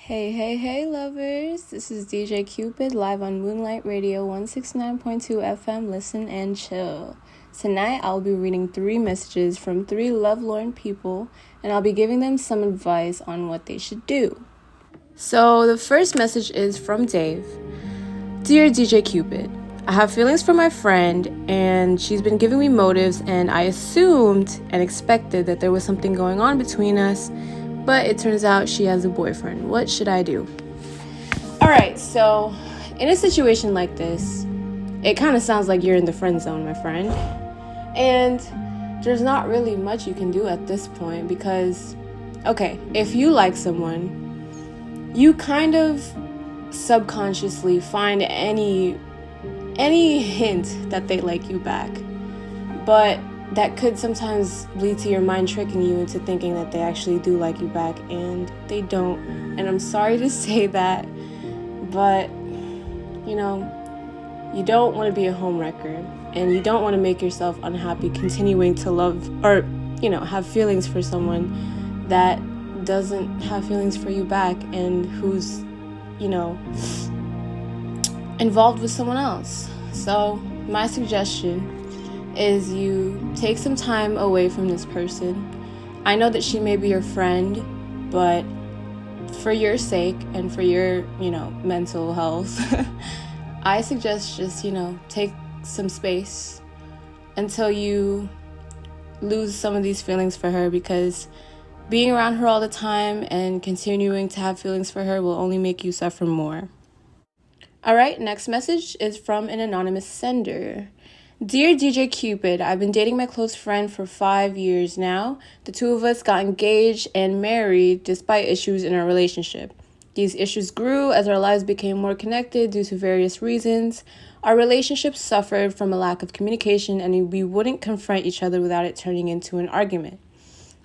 Hey, hey, hey, lovers. This is DJ Cupid live on Moonlight Radio 169.2 FM. Listen and chill. Tonight, I'll be reading 3 messages from 3 lovelorn people, and I'll be giving them some advice on what they should do. So, the first message is from Dave. Dear DJ Cupid, I have feelings for my friend, and she's been giving me motives, and I assumed and expected that there was something going on between us, but it turns out she has a boyfriend. What should I do? Alright, so in a situation like this, it kind of sounds like you're in the friend zone, my friend. And there's not really much you can do at this point because, okay, if you like someone, you kind of subconsciously find any hint that they like you back. But that could sometimes lead to your mind tricking you into thinking that they actually do like you back, and they don't. And I'm sorry to say that, but, you don't want to be a homewrecker, and you don't want to make yourself unhappy continuing to love or, have feelings for someone that doesn't have feelings for you back and who's, involved with someone else. So my suggestion is you take some time away from this person. I know that she may be your friend, but for your sake and for your, mental health, I suggest just, take some space until you lose some of these feelings for her, because being around her all the time and continuing to have feelings for her will only make you suffer more. All right, next message is from an anonymous sender. Dear DJ Cupid, I've been dating my close friend for 5 years now. The two of us got engaged and married despite issues in our relationship. These issues grew as our lives became more connected due to various reasons. Our relationship suffered from a lack of communication, and we wouldn't confront each other without it turning into an argument.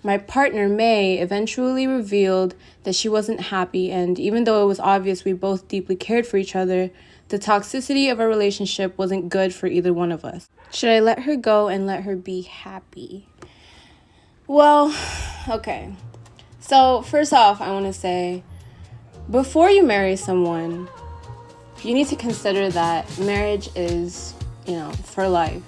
My partner, May, eventually revealed that she wasn't happy, and even though it was obvious we both deeply cared for each other, the toxicity of our relationship wasn't good for either one of us. Should I let her go and let her be happy? Well, okay. So, first off, I want to say, before you marry someone, you need to consider that marriage is, for life.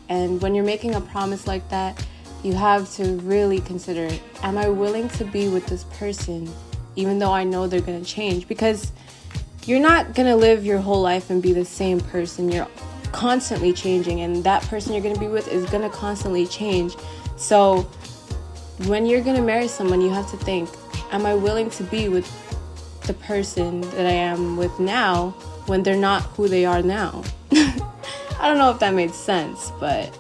And when you're making a promise like that, you have to really consider, am I willing to be with this person even though I know they're going to change? Because you're not going to live your whole life and be the same person. You're constantly changing, and that person you're going to be with is going to constantly change. So when you're going to marry someone, you have to think, am I willing to be with the person that I am with now when they're not who they are now? I don't know if that made sense, but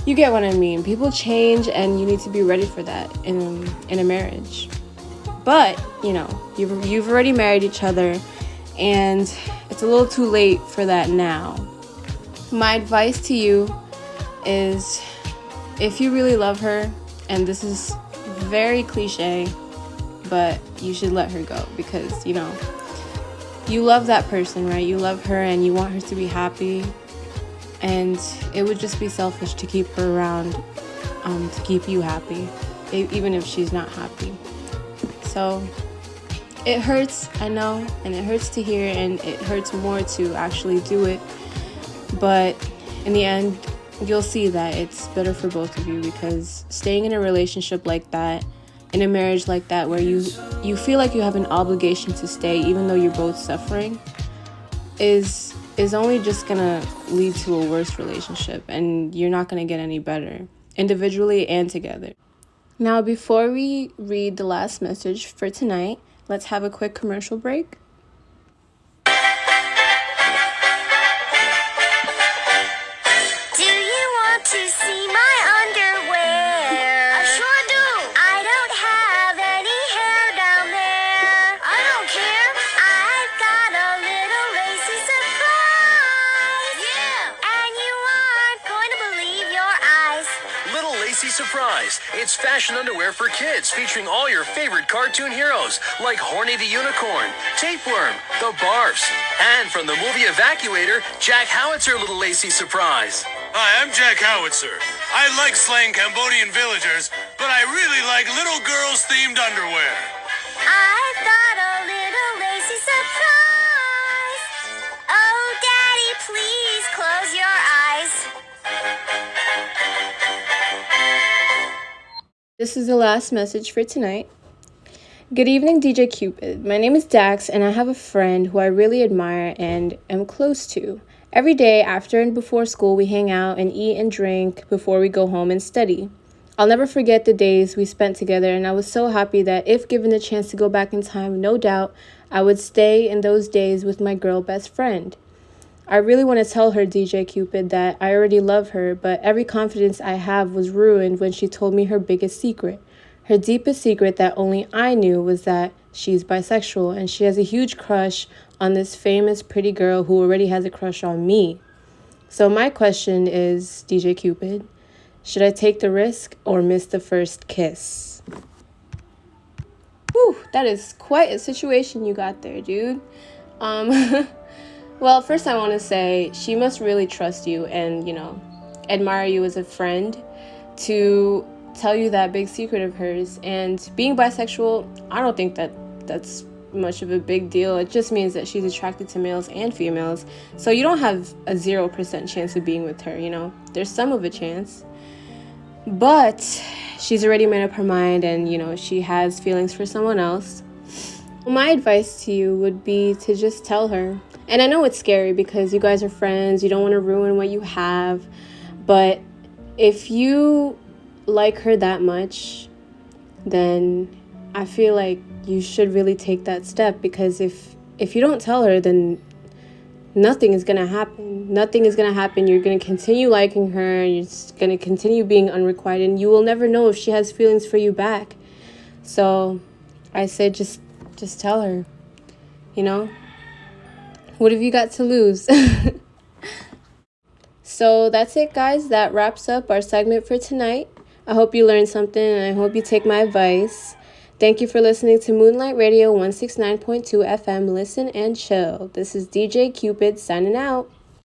you get what I mean. People change, and you need to be ready for that in a marriage. But, you've already married each other, and it's a little too late for that now. My advice to you is, if you really love her, and this is very cliche, but you should let her go, because, you love that person, right? You love her and you want her to be happy, and it would just be selfish to keep her around to keep you happy, even if she's not happy. So it hurts, I know, and it hurts to hear, and it hurts more to actually do it. But in the end, you'll see that it's better for both of you, because staying in a relationship like that, in a marriage like that, where you feel like you have an obligation to stay even though you're both suffering, is only just gonna lead to a worse relationship, and you're not gonna get any better, individually and together. Now, before we read the last message for tonight, let's have a quick commercial break. Do you want to see my underwear? I sure do. I don't have any hair down there. I don't care. I've got a little lacy surprise. Yeah. And you aren't going to believe your eyes. Little Lacy Surprise. It's fashion underwear for kids featuring all your favorite cartoon heroes like Horny the Unicorn, Tapeworm, the Barfs, and from the movie Evacuator, Jack Howitzer Little Lacy Surprise. Hi, I'm Jack Howitzer. I like slaying Cambodian villagers, but I really like little girls-themed underwear. I've got a little This is the last message for tonight. Good evening, DJ Cupid. My name is Dax, and I have a friend who I really admire and am close to. Every day, after and before school, we hang out and eat and drink before we go home and study. I'll never forget the days we spent together, and I was so happy that if given the chance to go back in time, no doubt, I would stay in those days with my girl best friend. I really want to tell her, DJ Cupid, that I already love her, but every confidence I have was ruined when she told me her biggest secret. Her deepest secret that only I knew was that she's bisexual, and she has a huge crush on this famous pretty girl who already has a crush on me. So my question is, DJ Cupid, should I take the risk or miss the first kiss? Whew, that is quite a situation you got there, dude. Well, first I want to say she must really trust you and, admire you as a friend to tell you that big secret of hers. And being bisexual, I don't think that's much of a big deal. It just means that she's attracted to males and females. So you don't have a 0% chance of being with her, There's some of a chance. But she's already made up her mind and, she has feelings for someone else. My advice to you would be to just tell her. And I know it's scary because you guys are friends. You don't want to ruin what you have. But if you like her that much, then I feel like you should really take that step, because if you don't tell her, then nothing is going to happen. Nothing is going to happen. You're going to continue liking her. You're going to continue being unrequited, and you will never know if she has feelings for you back. So I say just tell her, What have you got to lose? So that's it, guys. That wraps up our segment for tonight. I hope you learned something, and I hope you take my advice. Thank you for listening to Moonlight Radio 169.2 FM. Listen and chill. This is DJ Cupid signing out.